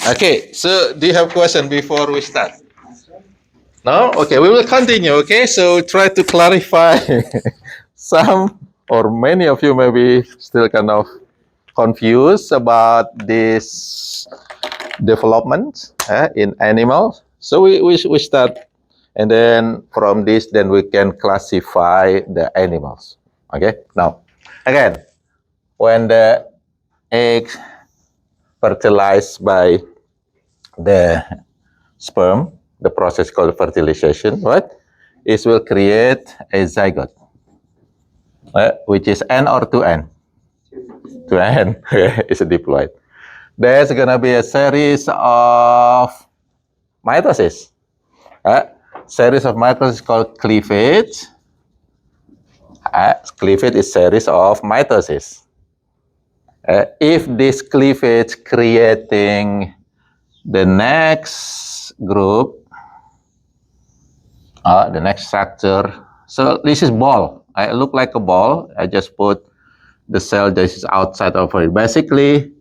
Okay, so do you have question before we start? No? Okay, we will continue. Okay, so try to clarify some or many of you may be still kind of confused about this development in animals. So we start, and then from this, then we can classify the animals. Okay, now again, when the egg fertilized by the sperm, the process called fertilization, right? It will create a zygote, which is N or 2N. 2N is diploid. There's gonna be a series of mitosis. Series of mitosis called cleavage. Cleavage is series of mitosis. If this cleavage creating the next group, the next structure. So this is ball. I look like a ball. I just put the cell that is outside of it. Basically,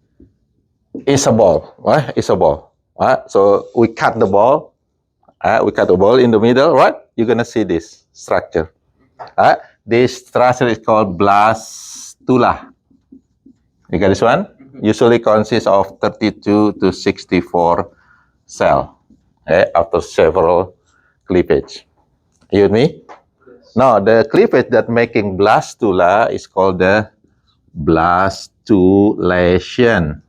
it's a ball. Right? It's a ball. Right? So we cut the ball. We cut the ball in the middle. Right? You're gonna see this structure. This structure is called blastula. You get this one? Usually consists of 32 to 64 cell after several cleavage. You with me? Now, the cleavage that making blastula is called the blastulation.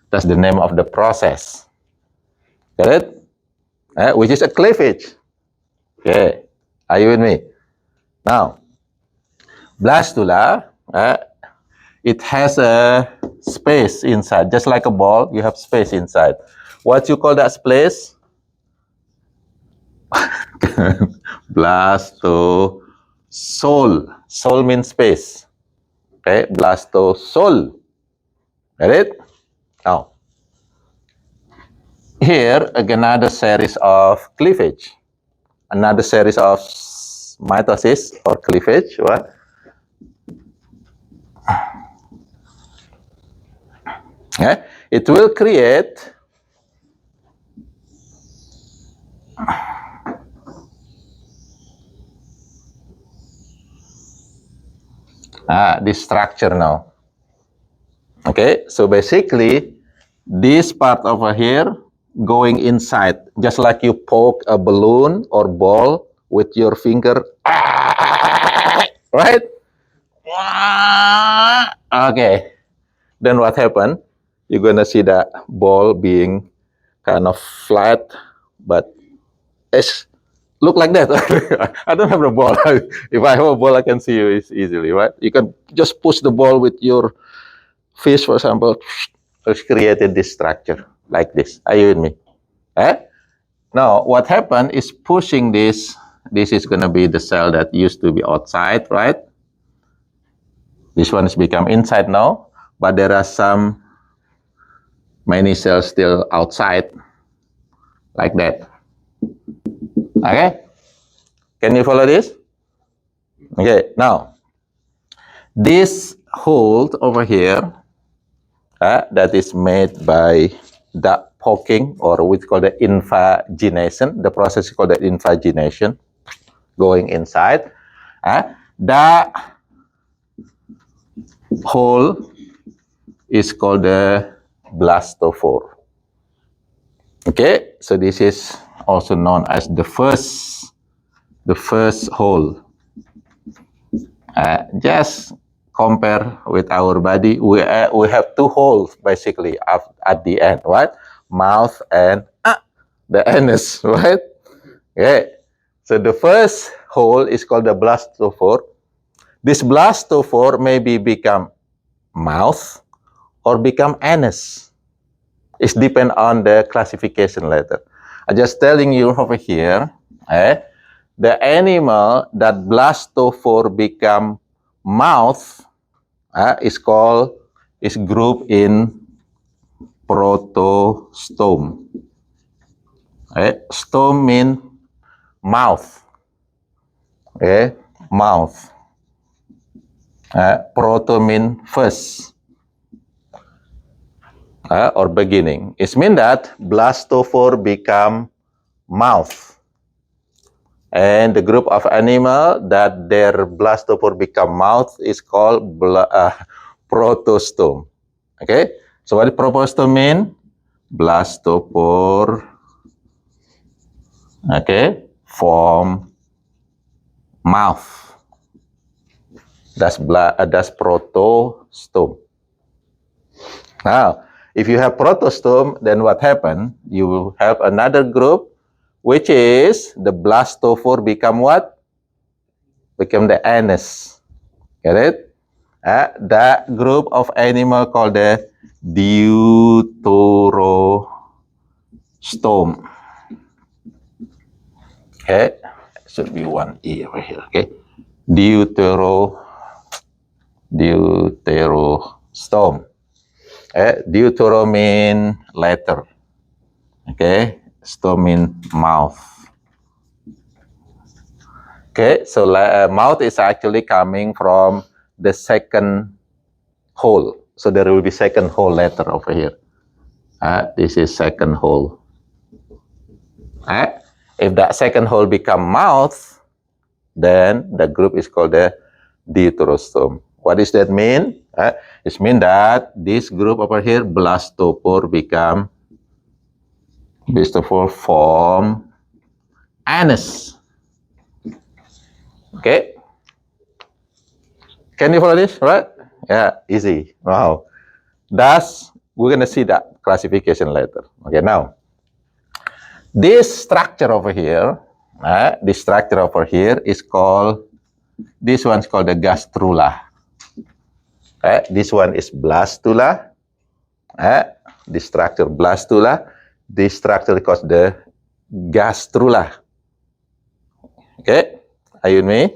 That's the name of the process. Get it? Which is a cleavage. Okay. Are you with me? Now, blastula, it has a space inside. Just like a ball, you have space inside. What you call that space? Blastosol. Sol means space. Okay, blastosol. Get it? Now, here again another series of cleavage. Another series of mitosis or cleavage. What? Okay. It will create this structure now. Okay, so basically this part over here going inside, just like you poke a balloon or ball with your finger, right? Okay, then what happened? You're gonna see that ball being kind of flat, but it's look like that. I don't have the ball. If I have a ball, I can see you easily, right? You can just push the ball with your fish, for example, it's created this structure like this. Are you with me? Now, what happened is pushing this. This is going to be the cell that used to be outside, right? This one has become inside now, but there are some many cells still outside, like that. Okay? Can you follow this? Okay, now, this hole over here, that is made by the poking, or we call the invagination. The process is called the invagination, going inside. The hole is called the blastophore. Okay, so this is also known as the first hole. Just compare with our body, we have two holes basically at the end, right? Mouth and the anus, right? Okay. So the first hole is called the blastophore. This blastophore maybe become mouth or become anus. It depends on the classification later. I'm just telling you over here, the animal that blastophore become mouth is grouped in protostome. Stome means mouth. Mouth. Proto means first. or beginning. It means that blastophore become mouth. And the group of animal that their blastophore become mouth is called protostome. Okay, so what does protostome mean? Blastophore, okay, form mouth. That's protostome. Now, if you have protostome, then what happened? You will have another group, which is the blastophore become what? Become the anus. Get it? That group of animal called the deuterostome. Okay, should be one E over here. Okay, deuterostome. Deutero mean letter. Okay, stome mean mouth. Okay, so mouth is actually coming from the second hole. So there will be second hole letter over here. This is second hole. If that second hole become mouth, then the group is called the deuterostome. What does that mean? It means that this group over here, blastophore, form anus. Okay. Can you follow this, right? Yeah, easy. Wow. We're going to see that classification later. Okay, now, this structure over here is called, this one's called the gastrula. This one is blastula. This structure, blastula. This structure is called the gastrula. Okay, are you with me?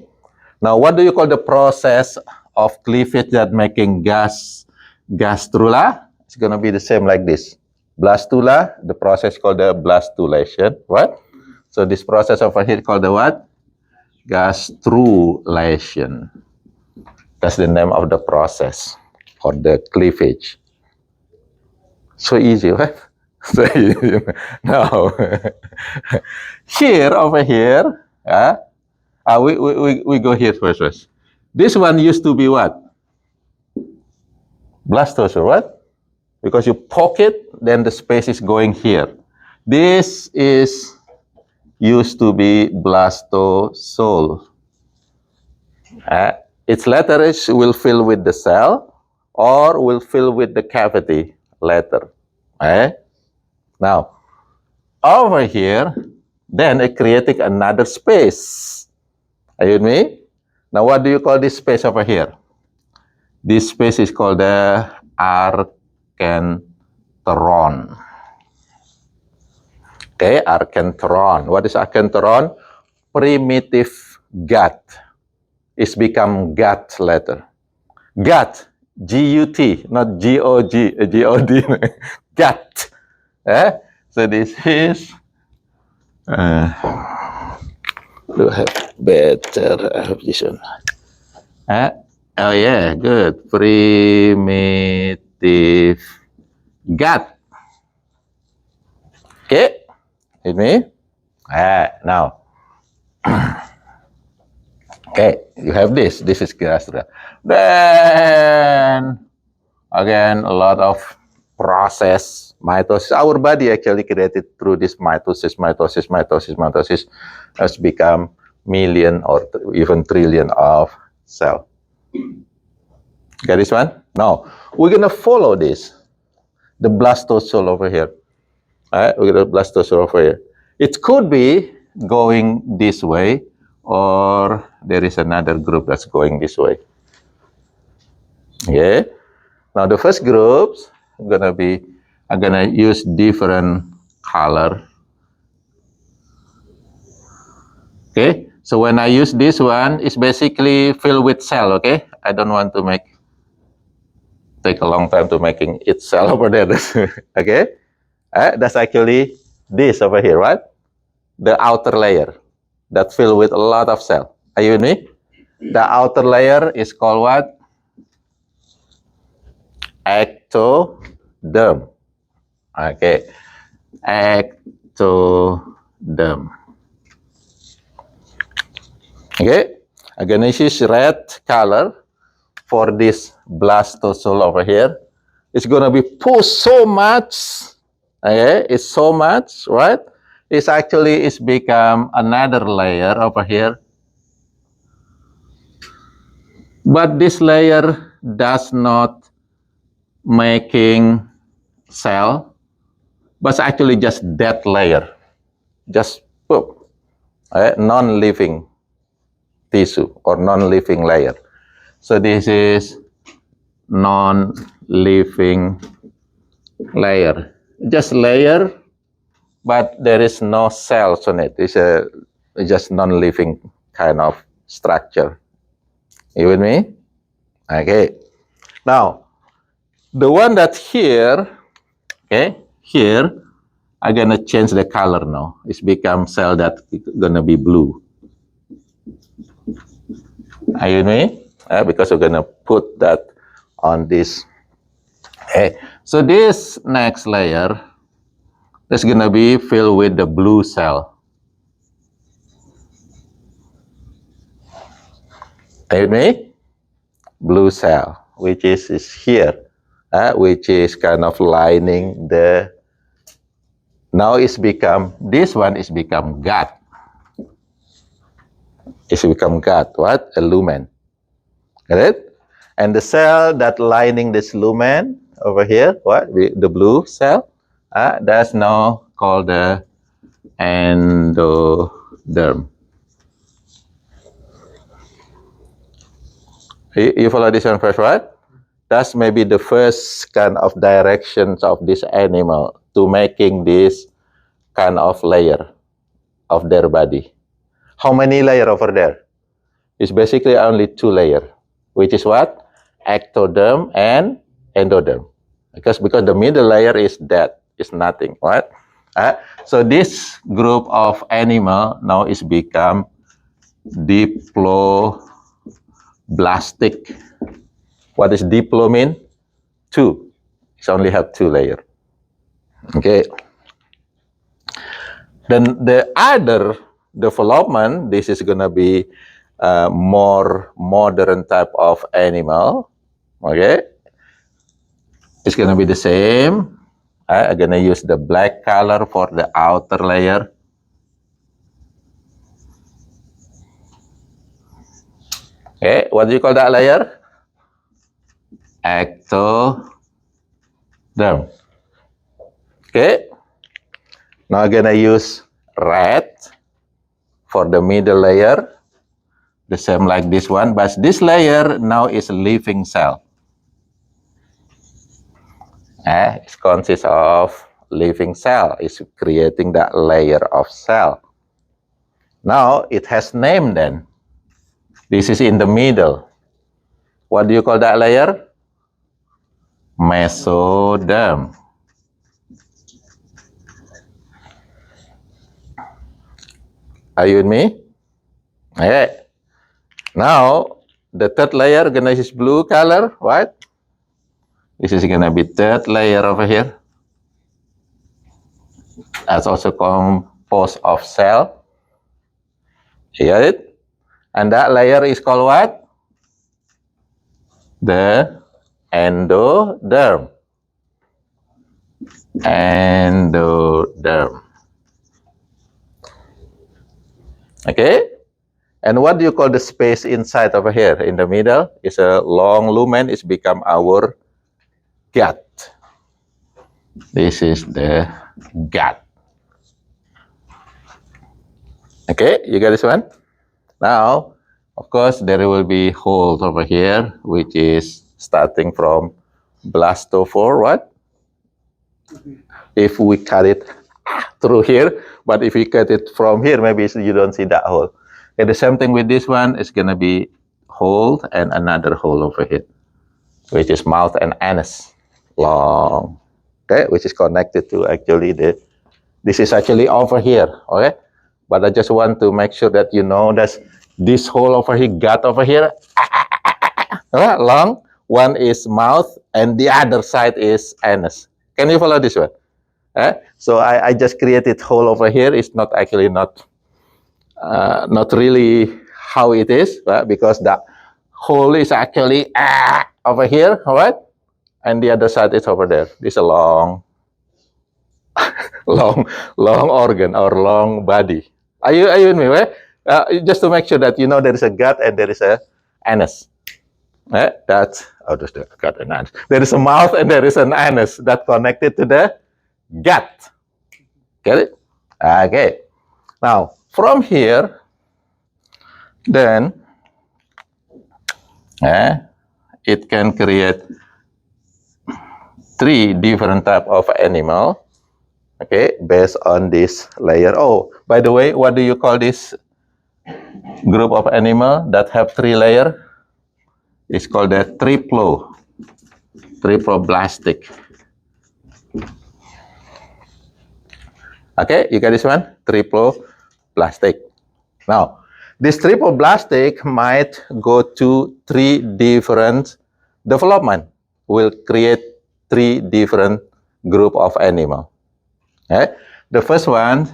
Now, what do you call the process of cleavage that making gastrula? It's going to be the same like this. Blastula, the process called the blastulation, right? So this process over here called the what? Gastrulation. That's the name of the process or the cleavage. So easy, right? So easy. Now, here, over here, we go here first. This one used to be what? Blastocer, what? Because you poke it, then the space is going here. This is used to be blastosole. Its letters will fill with the cell or will fill with the cavity letter. Now, over here, then it creating another space. Are you with me? Now, what do you call this space over here? This space is called the archenteron. Okay, archenteron. What is archenteron? Primitive gut. It's become gut letter. Gut, G-U-T, not G-O-G, G-O-D. Gut. So this is, do I have better? I have this one. Oh yeah, good. Primitive gut. Okay, with me? Now. Okay, you have this. This is gastrula. Then, again, a lot of process, mitosis. Our body actually created through this mitosis has become million or even trillion of cells. Get this one? Now, we're going to follow this. The blastosole over here. We're going to blastosole over here. It could be going this way, or there is another group that's going this way. Okay. Now the first groups I'm gonna use different color. Okay. So when I use this one, it's basically filled with cell. Okay. I don't want to take a long time to making it cell over there. Okay. That's actually this over here, right? The outer layer that filled with a lot of cell. Are you with me? The outer layer is called what? Ectoderm. Okay, ectoderm. Okay, I'm gonna use red color for this blastocoel over here. It's gonna be pushed so much. Okay, it's so much, right? It's become another layer over here. But this layer does not making cell, but it's actually just that layer, just non-living tissue or non-living layer. So this is non-living layer, just layer, but there is no cells on it. It's a just non-living kind of structure. You with me? Okay. Now, the one that here, okay, here, I'm gonna change the color now. It's become cell that gonna be blue. Are you with me? Because we're gonna put that on this. Okay. So this next layer is gonna be filled with the blue cell. Are you with me? Blue cell, which is here, which is kind of lining the. Now it's become, this one is become gut. It's become gut, what? A lumen. Got it? And the cell that lining this lumen over here, what? The blue cell, that's now called the endoderm. You follow this one first, right? That's maybe the first kind of directions of this animal to making this kind of layer of their body. How many layer over there? It's basically only 2 layer, which is what? Ectoderm and endoderm. Because the middle layer is dead, is nothing, right? So this group of animal now is become diploblastic. What is diplo mean? 2. It only have 2 layer. Okay. Then the other development, this is gonna be more modern type of animal. Okay. It's gonna be the same. I'm gonna use the black color for the outer layer. Okay, what do you call that layer? Ectoderm. Okay. Now I'm gonna use red for the middle layer. The same like this one, but this layer now is a living cell. It consists of living cell. It's creating that layer of cell. Now it has name then. This is in the middle. What do you call that layer? Mesoderm. Are you with me? Okay. Now the third layer gonna use blue color, right? This is gonna be third layer over here. That's also composed of cell. You got it? And that layer is called what? The endoderm. Endoderm. Okay? And what do you call the space inside over here? In the middle is a long lumen. It's become our gut. This is the gut. Okay, you got this one? Now, of course, there will be holes over here, which is starting from blastophore, what? If we cut it through here, but if we cut it from here, maybe you don't see that hole. And the same thing with this one, it's gonna be hole and another hole over here, which is mouth and anus, long, okay, which is connected to actually this is actually over here, okay? But I just want to make sure that you know that this hole over here, gut over here, long, one is mouth and the other side is anus. Can you follow this one? So I just created hole over here. It's not actually not really how it is, right? Because the hole is actually over here, all right? And the other side is over there. This is a long, long organ or long body. Are you with me? Right? Just to make sure that you know there is a gut and there is a anus. That's there's the gut and anus. There is a mouth and there is an anus that connected to the gut. Get it? Okay. Now from here, then it can create 3 different type of animal. Okay, based on this layer. Oh, by the way, what do you call this group of animal that have 3 layer? It's called the triploblastic. Okay, you got this one? Triploblastic. Now, this triploblastic might go to 3 different development. Will create 3 different group of animal. The first one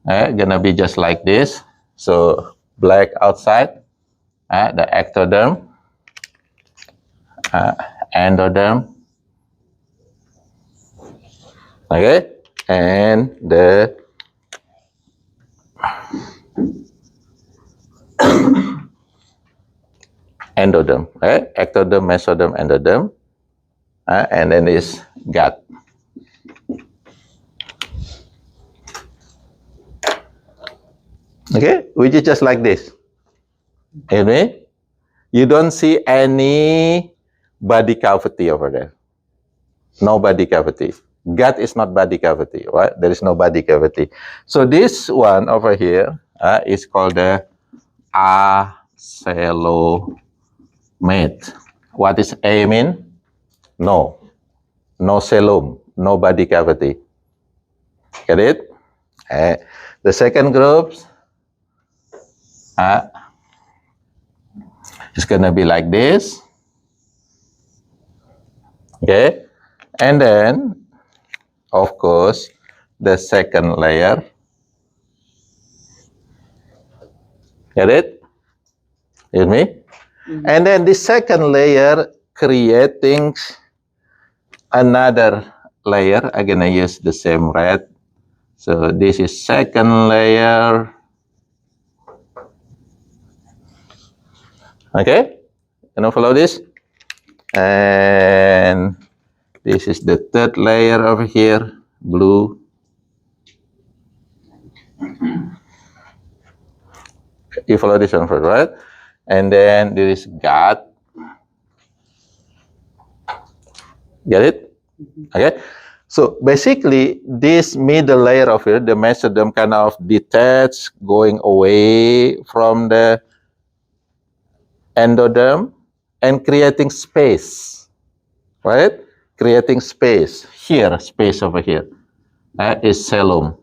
gonna be just like this. So black outside, the ectoderm, endoderm, okay, and the endoderm, ectoderm, mesoderm, endoderm, and then this gut. Okay, which is just like this. Anyway, you don't see any body cavity over there. No body cavity. Gut is not body cavity, right? There is no body cavity. So this one over here is called the acelomate. What is A mean? No. No coelom, no body cavity. Get it? The second group is gonna be like this. Okay? And then, of course, the second layer. Get it? You with me? Mm-hmm. And then the second layer creating another layer. I'm gonna use the same red. So this is second layer. Okay? Can you follow this? And this is the third layer over here, blue. You follow this one first, right? And then there is gut. Get it? Okay. So basically, this middle layer of it, the mesoderm, kind of detached, going away from the endoderm and creating space, right? Creating space here, space over here is coelom.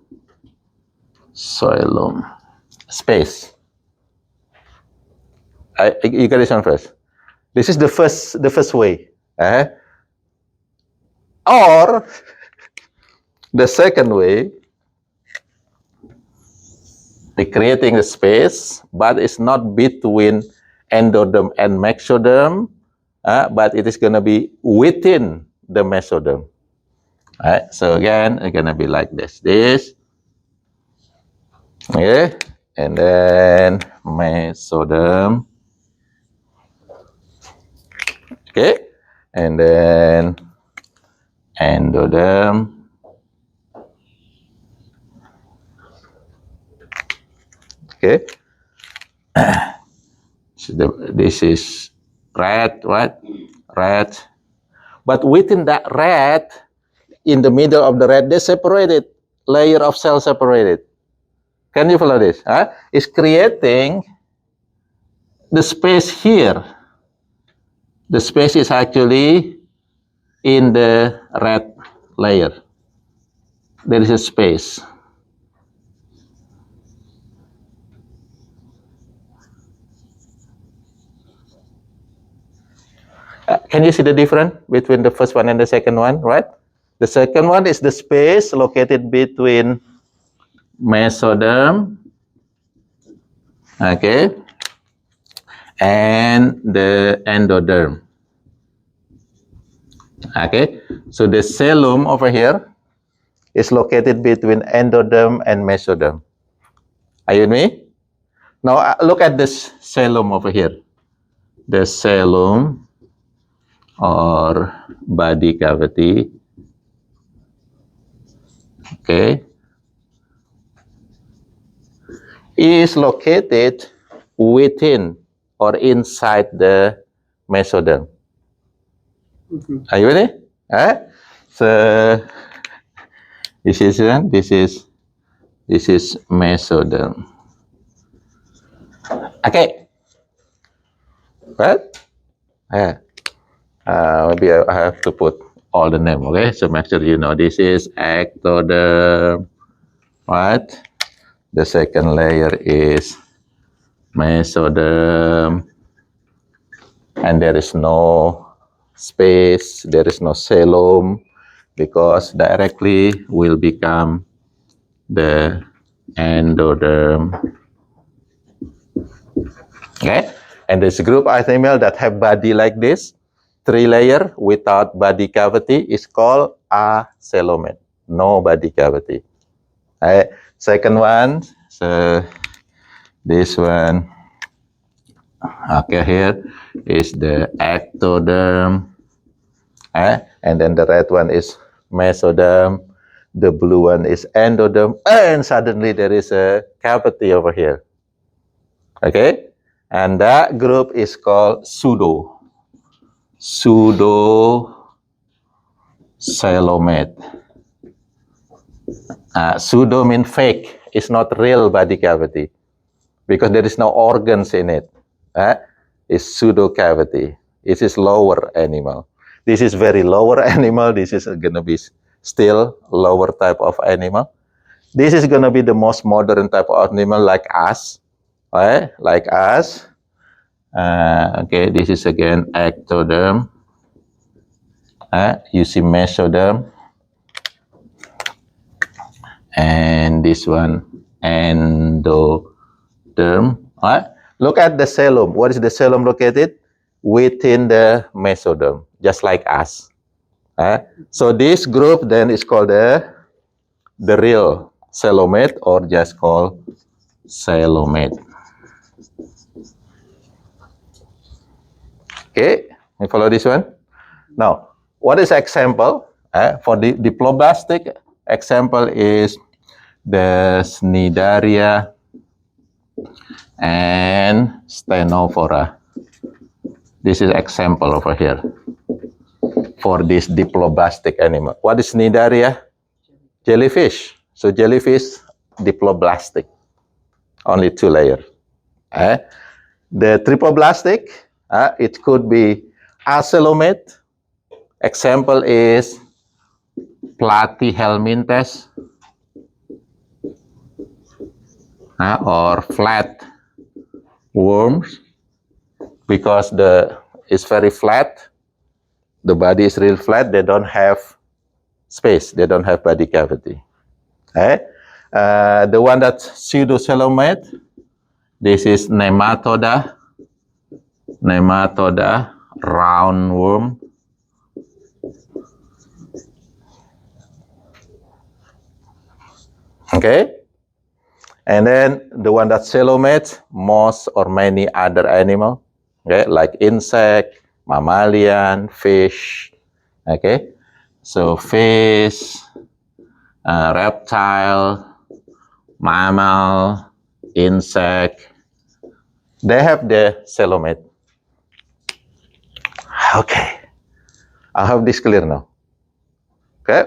Coelom, space. You got this one first. This is the first way. Or the second way, the creating a space, but it's not between endoderm and mesoderm, but it is going to be within the mesoderm. So again, it's going to be like this. Okay, and then mesoderm. Okay, and then endoderm. Okay, so this is red, right? Red. But within that red, in the middle of the red, they separated, layer of cell separated. Can you follow this? It's creating the space here. The space is actually in the red layer. There is a space. Can you see the difference between the first one and the second one, right? The second one is the space located between mesoderm, okay, and the endoderm. Okay, so the cellum over here is located between endoderm and mesoderm. Are you with me? Now look at this cellum over here. The cellum or body cavity, okay, is located within or inside the mesoderm. Are you with me? So this is mesoderm. Okay. Right? Yeah. Maybe I have to put all the name. Okay. So make sure you know this is ectoderm. Right? The second layer is mesoderm, and there is no space, there is no cellum, because directly will become the endoderm. Okay, and this group animal that have body like this, 3 layer without body cavity, is called acoelomate, no body cavity. Okay. Second one, so this one, okay, here is the ectoderm, and then the red one is mesoderm, the blue one is endoderm, and suddenly there is a cavity over here. Okay, and that group is called pseudocoelomate. Pseudo means fake. It's not real body cavity because there is no organs in it. It's pseudo cavity. It is lower animal. This is very lower animal. This is gonna be still lower type of animal. This is gonna be the most modern type of animal like us. Like us. Okay, this is again ectoderm. You see mesoderm. And this one endoderm. Look at the cellum. What is the cellum located? Within the mesoderm, just like us. So this group then is called the real coelomate, or just called coelomate. Okay, you follow this one? Now, what is example? For the diploblastic, example is the Cnidaria and Stenophora. This is example over here for this diploblastic animal. What is Cnidaria? Jellyfish. So jellyfish, diploblastic, only 2 layers. The triploblastic, it could be acoelomate. Example is Platyhelminthes, or flat worms, because it's very flat. The body is real flat. They don't have space. They don't have body cavity. The one that's pseudocoelomate, this is Nematoda roundworm. Okay, and then the one that coelomate, most or many other animal, okay, like insect, mammalian, fish. Okay, so fish, reptile, mammal, insect, they have the coelomate. Okay, I hope this clear now. Okay.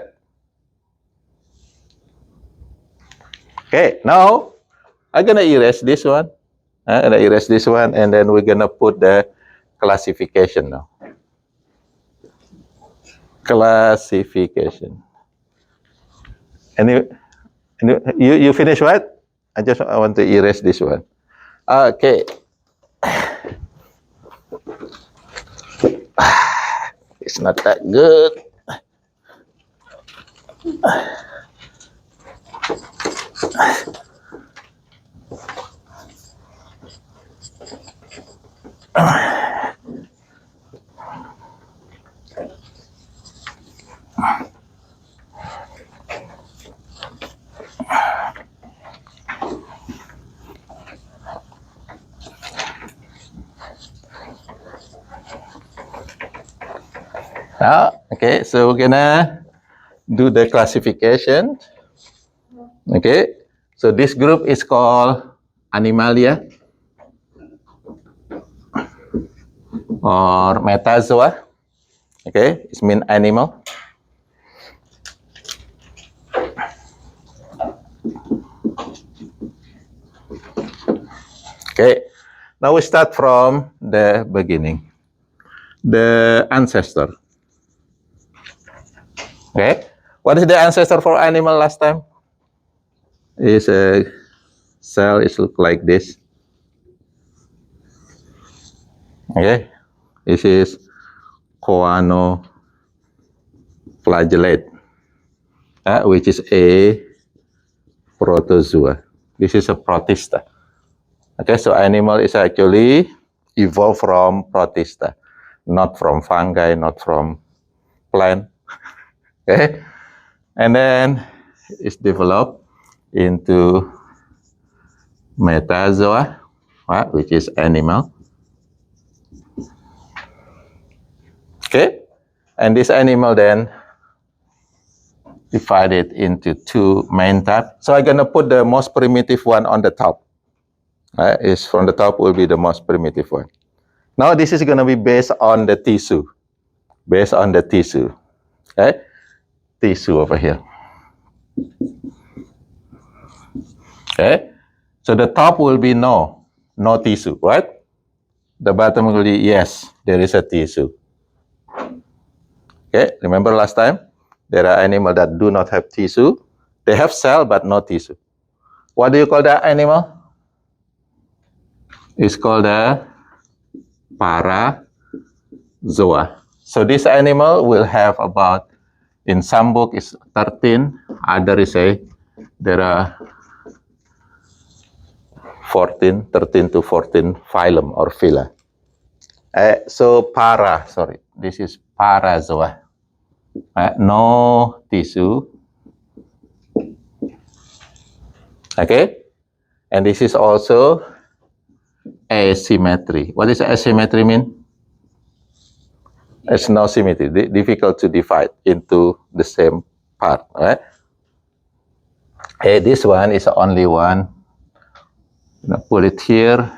Okay, now I'm gonna erase this one. I'm gonna erase this one, and then we're gonna put the classification now. Classification. And you finish what? I want to erase this one. Okay. It's not that good. Now, okay, so we're gonna do the classification. Okay, so this group is called Animalia or Metazoa. Okay, it means animal. Okay, now we start from the beginning. The ancestor. Okay, what is the ancestor for animal last time? Is a cell is look like this. Okay, this is choanoflagellate, which is a protozoa. This is a protista. Okay, so animal is actually evolved from protista, not from fungi, not from plant. Okay, and then it's developed into metazoa, which is animal. Okay, and this animal then divided into two main types. So I'm gonna put the most primitive one on the top. Is from the top will be the most primitive one. Now this is gonna be based on the tissue. Based on the tissue. Okay, tissue over here. Okay, so the top will be no tissue, right? The bottom will be yes, there is a tissue. Okay, remember last time? There are animals that do not have tissue. They have cell but no tissue. What do you call that animal? It's called a parazoa. So this animal will have about, in some book is 13, other is there are 13 to 14 phylum or phyla. So this is parazoa. No tissue. Okay, and this is also asymmetry. What does asymmetry mean? It's no symmetry, difficult to divide into the same part, right? This one is only one. Put it here.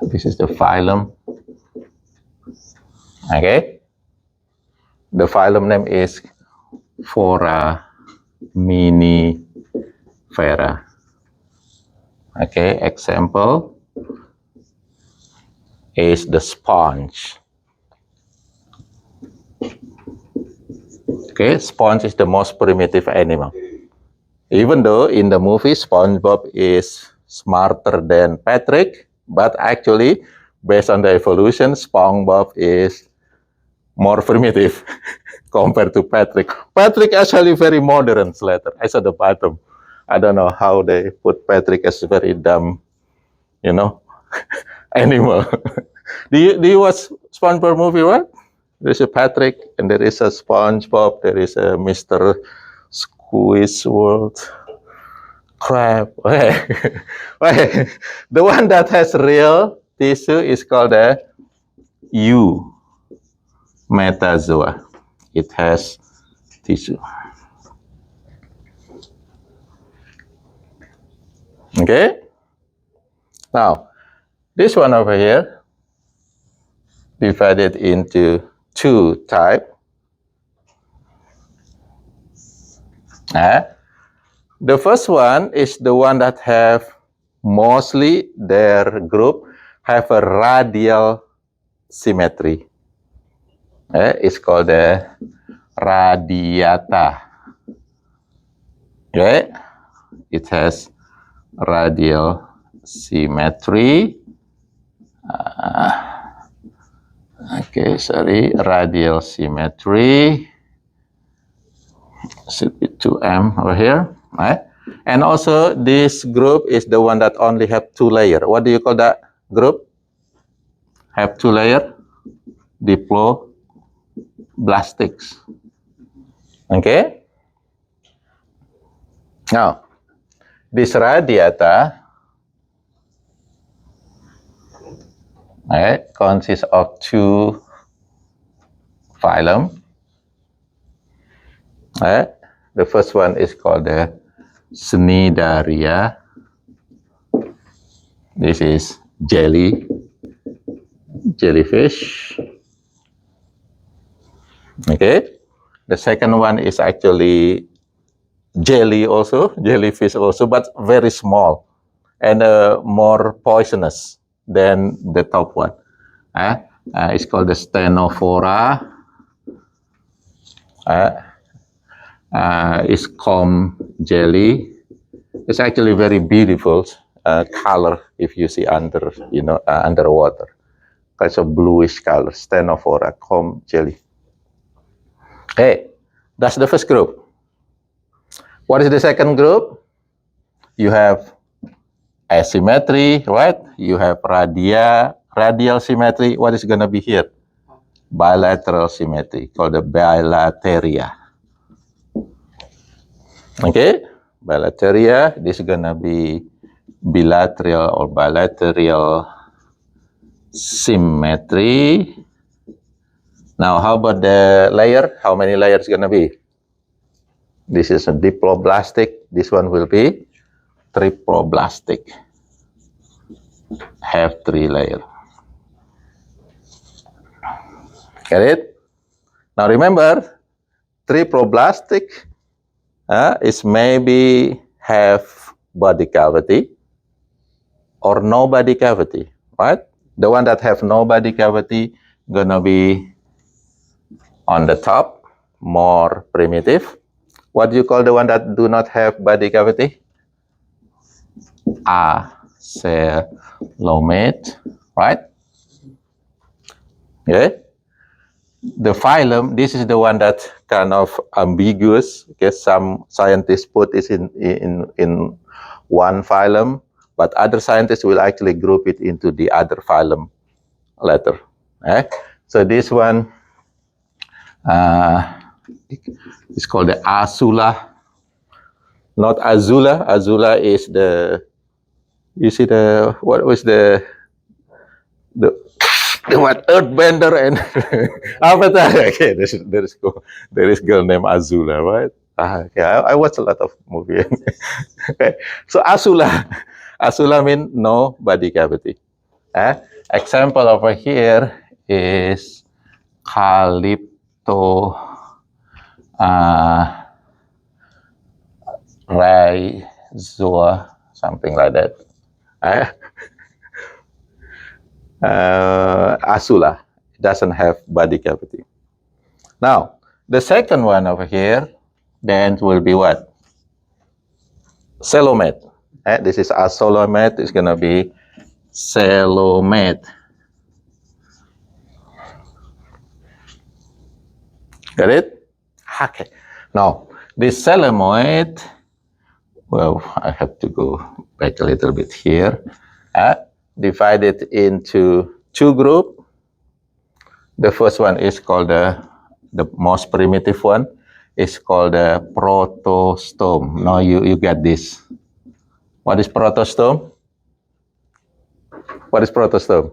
This is the phylum. Okay. The phylum name is Foraminifera. Okay, example is the sponge. Okay, sponge is the most primitive animal. Even though in the movie SpongeBob is smarter than Patrick, but actually based on the evolution, SpongeBob is more primitive compared to Patrick. Patrick actually very modern later. I saw the bottom. I don't know how they put Patrick as very dumb, animal. do you watch SpongeBob movie, right? There's a Patrick and there is a SpongeBob. There is a Mr. Squidward, crab. The one that has real tissue is called a Eumetazoa. It has tissue. Okay. Now, this one over here divided into two types. The first one is the one that have mostly their group have a radial symmetry. It's called the radiata. Okay, it has radial symmetry. Radial symmetry. should be 2M over here, right? And also this group is the one that only have 2 layer. What do you call that group? Have 2 layer? Diploblastics. Okay? Now, this radiata consists of 2 phylum. The first one is called the Cnidaria. This is jellyfish. Okay. The second one is actually jellyfish also, but very small and more poisonous than the top one. It's called the Stenophora. It's comb jelly. It's actually very beautiful color if you see underwater. It's a bluish color, Stenophora, comb jelly. Okay, that's the first group. What is the second group? You have asymmetry, right? You have radial symmetry. What is going to be here? Bilateral symmetry, called the bilateria. Okay, bilateria. This is going to be bilateral or bilateral symmetry. Now, how about the layer? How many layers going to be? This is a diploblastic. This one will be triploblastic. Have 3 layers. Get it? Now remember, triploblastic is maybe have body cavity or no body cavity, right? The one that have no body cavity gonna be on the top, more primitive. What do you call the one that do not have body cavity? Acoelomate, right? Okay. The phylum, this is the one that kind of ambiguous. Okay, some scientists put this in one phylum, but other scientists will actually group it into the other phylum later. So this one is called the Azula, not Azula. Azula is the, you see the, what was the what, Earthbender and Avatar. Okay, there is girl named Azula, right? Okay, I watch a lot of movies. Okay, so Azula means no body cavity. Example over here is Calypto rhizoa, something like that. Azula doesn't have body cavity. Now, the second one over here, then will be what? Coelomate. This is Azulomate. It's gonna be Coelomate. Got it? Okay. Now, this Coelomate, well, I have to go back a little bit here. Divided into 2 groups. The first one is called the most primitive one is called the protostome. Now you get this. What is protostome? What is protostome?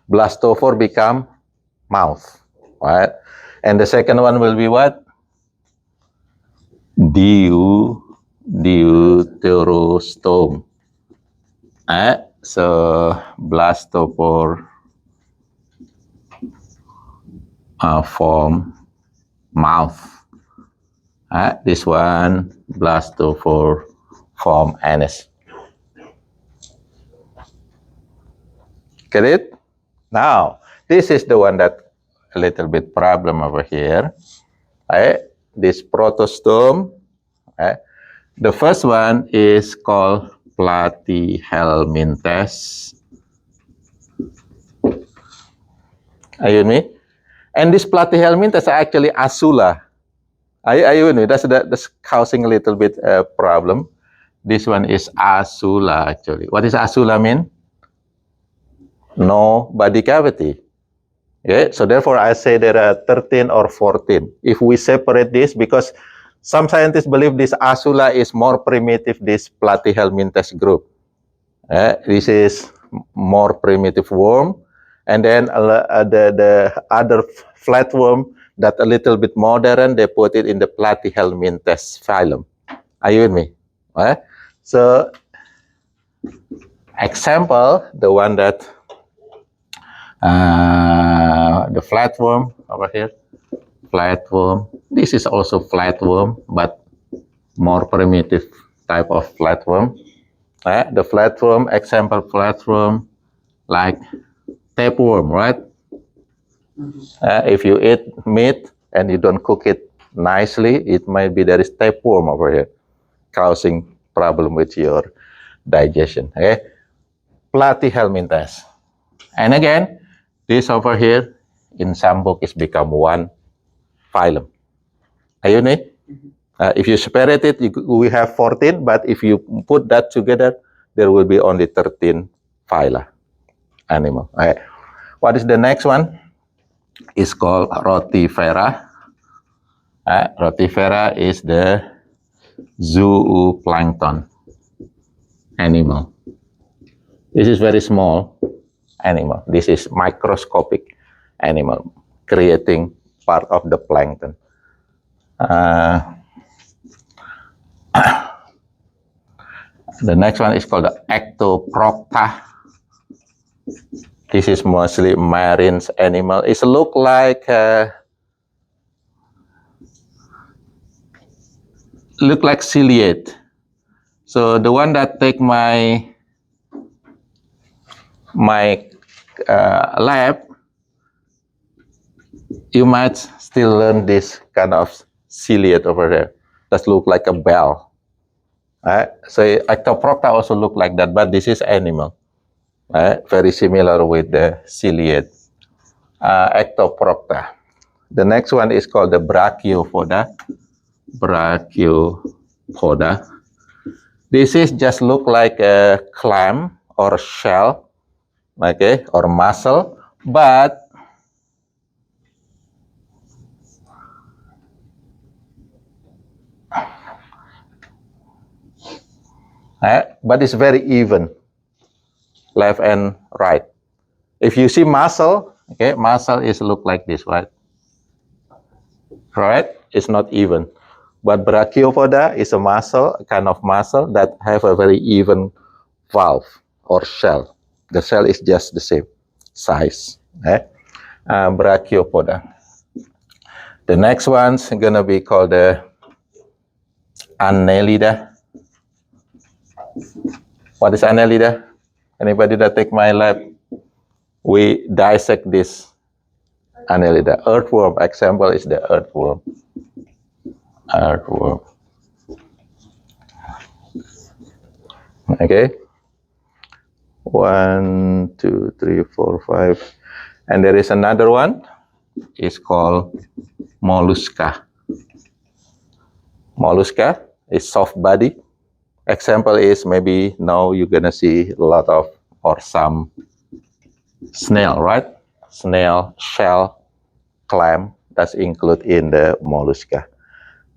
Blastophore become mouth, right? And the second one will be what? Deuterostome. So blastophore form mouth. This one blastophore form anus. Get it? Now, this is the one that a little bit problem over here. This protostome. The first one is called Platyhelminthes. Are you with me? And this Platyhelminthes are actually Azula. Are you with me? That's causing a little bit problem. This one is asula actually. What does asula mean? No body cavity. Okay, so therefore I say there are 13 or 14. If we separate this, because some scientists believe this asula is more primitive, this platyhelminthes group. This is more primitive worm, and then the other flatworm that a little bit modern, they put it in the platyhelminthes phylum. Are you with me? So example, the one that the flatworm over here, flatworm. This is also flatworm, but more primitive type of flatworm. The flatworm, example flatworm, like tapeworm, right? If you eat meat and you don't cook it nicely, it might be there is tapeworm over here, causing problem with your digestion. Okay, platyhelminthes. And again, this over here in some book is become one phylum. Are you with me? If you separate it, we have 14, but if you put that together, there will be only 13 phyla animal. Right. What is the next one? It's called Rotifera. Rotifera is the zooplankton animal. This is very small animal. This is microscopic animal, creating part of the plankton. The next one is called the Ectoprocta. This is mostly marine animal. It look like ciliate. So the one that take my lab, you might still learn this kind of ciliate over there. That look like a bell. So Ectoprocta also look like that, but this is animal. Very similar with the ciliate. Ectoprocta. The next one is called the Brachiopoda. Brachiopoda. This is just look like a clam or shell, okay, or mussel, but it's very even, left and right. If you see mussel, okay, mussel is look like this, right? Right? It's not even. But Brachiopoda is a mussel, a kind of mussel that have a very even valve or shell. The shell is just the same size. Brachiopoda. The next one's gonna be called the Annelida. What is Annelida? Anybody that take my lab? We dissect this Annelida. Earthworm example is the earthworm. Earthworm. Okay. 1, 2, 3, 4, 5. And there is another one. It's called mollusca. Mollusca is soft body. Example is maybe now you're gonna see a lot of or some snail, right? Snail, shell, clam, that's included in the mollusca.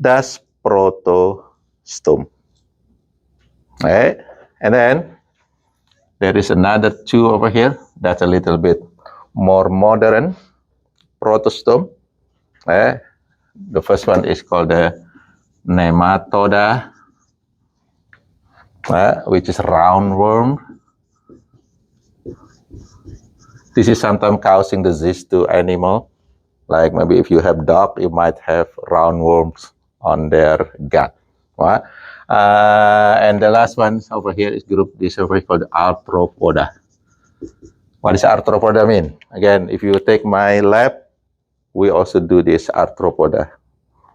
That's protostome. Right? And then there is another two over here that's a little bit more modern protostome. The first one is called the nematoda, which is roundworm. This is sometimes causing disease to animal. Like maybe if you have dog, you might have roundworms on their gut. Right? And the last one over here is group this over here called Arthropoda. What does Arthropoda mean? Again, if you take my lab, we also do this Arthropoda.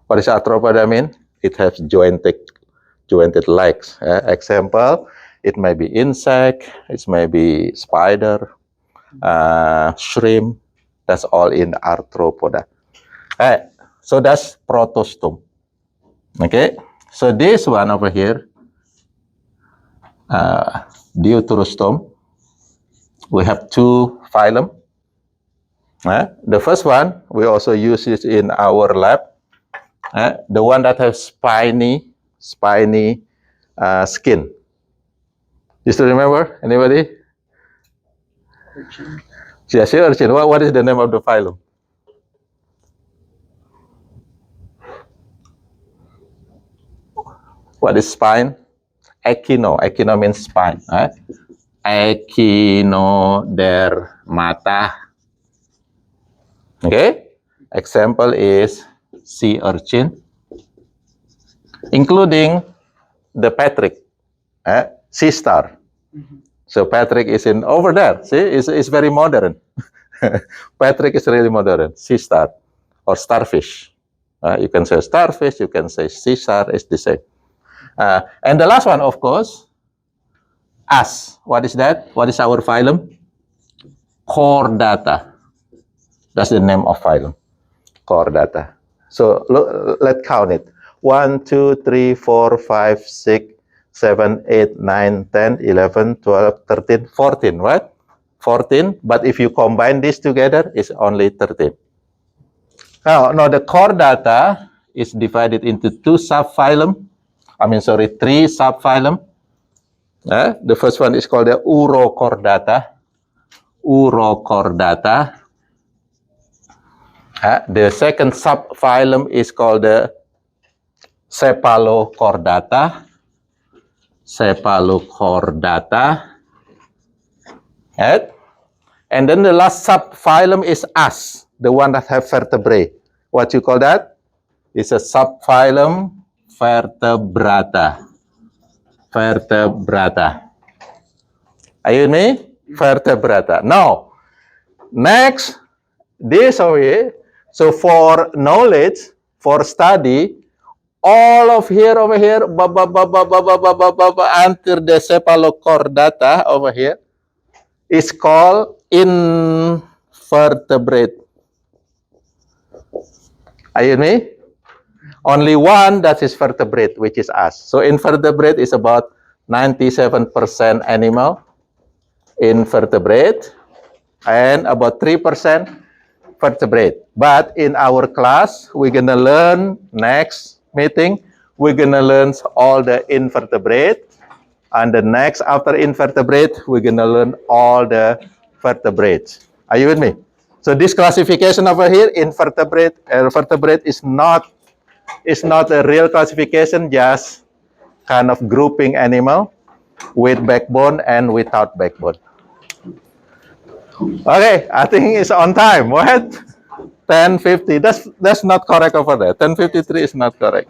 What does Arthropoda mean? It has jointed legs. Example, it may be insect, it may be spider, shrimp. That's all in Arthropoda. So that's protostome. Okay, so this one over here, Deuterostome, we have two phylum. The first one, we also use it in our lab. The one that has spiny skin. You still remember? Anybody? Urchin. Yeah, sea urchin. What is the name of the phylum? What is spine? Echino. Echino means spine. Echinodermata. Okay. Example is sea urchin, including the Patrick, sea star. So Patrick is in over there. See, it's very modern. Patrick is really modern. Sea star or starfish. You can say starfish. You can say sea star. It's the same. And the last one, of course, us. What is that? What is our phylum? Chordata. That's the name of phylum. Chordata. So look, let's count it. 1, 2, 3, 4, 5, 6, 7, 8, 9, 10, 11, 12, 13, 14, right? 14, but if you combine these together, it's only 13. Now the chordata is divided into three subphylum. The first one is called the Urochordata. The second subphylum is called the Cephalochordata. Right? And then the last subphylum is us, the one that have vertebrae. What you call that? It's a subphylum Vertebrata. Are you with me? Vertebrata. Now, next, this over here. So for knowledge, for study, all of here over here, until the cephalochordata over here, is called invertebrate. Are you with me? Only one that is vertebrate, which is us. So invertebrate is about 97% animal, invertebrate, and about 3% vertebrate. But in our class, we're gonna learn next meeting, we're gonna learn all the invertebrate, and the next after invertebrate, we're gonna learn all the vertebrates. Are you with me? So this classification over here, invertebrate, vertebrate is not a real classification, just kind of grouping animal with backbone and without backbone. Okay, I think it's on time. What? 10:50. That's not correct over there. 10:53 is not correct.